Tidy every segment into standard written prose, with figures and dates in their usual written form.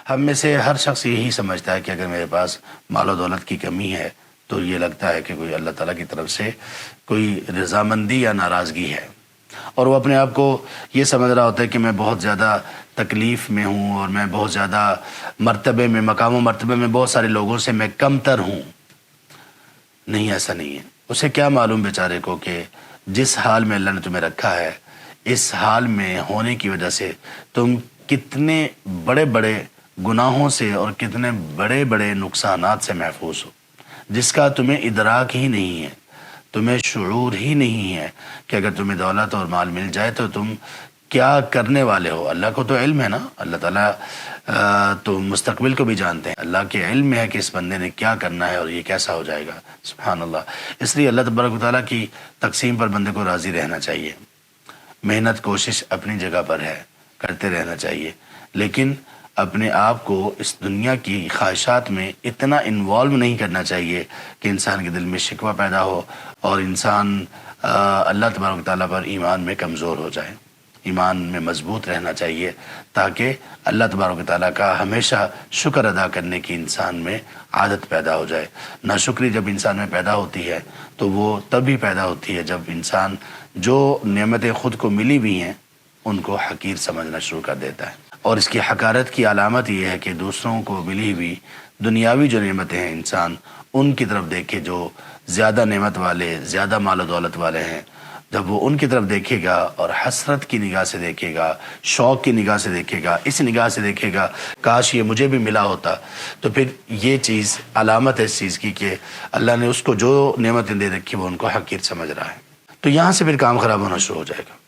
ہم میں سے ہر شخص یہی سمجھتا ہے کہ اگر میرے پاس مال و دولت کی کمی ہے تو یہ لگتا ہے کہ کوئی اللہ تعالیٰ کی طرف سے کوئی رضامندی یا ناراضگی ہے، اور وہ اپنے آپ کو یہ سمجھ رہا ہوتا ہے کہ میں بہت زیادہ تکلیف میں ہوں اور میں بہت زیادہ مرتبے میں، مقام و مرتبے میں بہت سارے لوگوں سے میں کم تر ہوں۔ نہیں، ایسا نہیں ہے۔ اسے کیا معلوم بیچارے کو کہ جس حال میں اللہ نے تمہیں رکھا ہے، اس حال میں ہونے کی وجہ سے تم کتنے بڑے بڑے گناہوں سے اور کتنے بڑے بڑے نقصانات سے محفوظ ہو، جس کا تمہیں ادراک ہی نہیں ہے، تمہیں شعور ہی نہیں ہے کہ اگر تمہیں دولت اور مال مل جائے تو تم کیا کرنے والے ہو۔ اللہ کو تو علم ہے نا، اللہ تعالیٰ تو مستقبل کو بھی جانتے ہیں، اللہ کے علم میں ہے کہ اس بندے نے کیا کرنا ہے اور یہ کیسا ہو جائے گا۔ سبحان اللہ۔ اس لیے اللہ تبارک و تعالیٰ کی تقسیم پر بندے کو راضی رہنا چاہیے۔ محنت کوشش اپنی جگہ پر ہے، کرتے رہنا چاہیے، لیکن اپنے آپ کو اس دنیا کی خواہشات میں اتنا انوالو نہیں کرنا چاہیے کہ انسان کے دل میں شکوہ پیدا ہو اور انسان اللہ تبارک و تعالیٰ پر ایمان میں کمزور ہو جائے۔ ایمان میں مضبوط رہنا چاہیے تاکہ اللہ تبارک و تعالیٰ کا ہمیشہ شکر ادا کرنے کی انسان میں عادت پیدا ہو جائے۔ ناشکری جب انسان میں پیدا ہوتی ہے تو وہ تب ہی پیدا ہوتی ہے جب انسان جو نعمتیں خود کو ملی ہوئی ہیں ان کو حقیر سمجھنا شروع کر دیتا ہے، اور اس کی حقارت کی علامت یہ ہے کہ دوسروں کو ملی ہوئی دنیاوی جو نعمتیں ہیں انسان ان کی طرف دیکھے جو زیادہ نعمت والے، زیادہ مال و دولت والے ہیں، جب وہ ان کی طرف دیکھے گا اور حسرت کی نگاہ سے دیکھے گا، شوق کی نگاہ سے دیکھے گا، اس نگاہ سے دیکھے گا کاش یہ مجھے بھی ملا ہوتا، تو پھر یہ چیز علامت ہے اس چیز کی کہ اللہ نے اس کو جو نعمتیں دے رکھی وہ ان کو حقیر سمجھ رہا ہے، تو یہاں سے پھر کام خراب ہونا شروع ہو جائے گا۔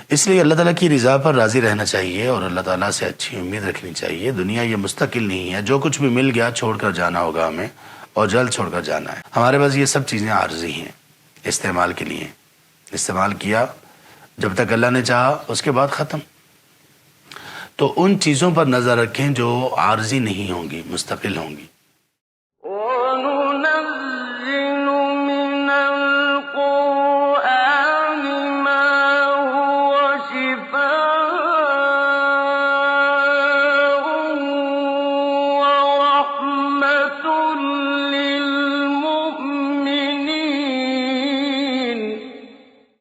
اس لیے اللہ تعالیٰ کی رضا پر راضی رہنا چاہیے اور اللہ تعالیٰ سے اچھی امید رکھنی چاہیے۔ دنیا یہ مستقل نہیں ہے، جو کچھ بھی مل گیا چھوڑ کر جانا ہوگا ہمیں، اور جلد چھوڑ کر جانا ہے۔ ہمارے پاس یہ سب چیزیں عارضی ہیں، استعمال کے لیے، استعمال کیا جب تک اللہ نے چاہا، اس کے بعد ختم۔ تو ان چیزوں پر نظر رکھیں جو عارضی نہیں ہوں گی، مستقل ہوں گی۔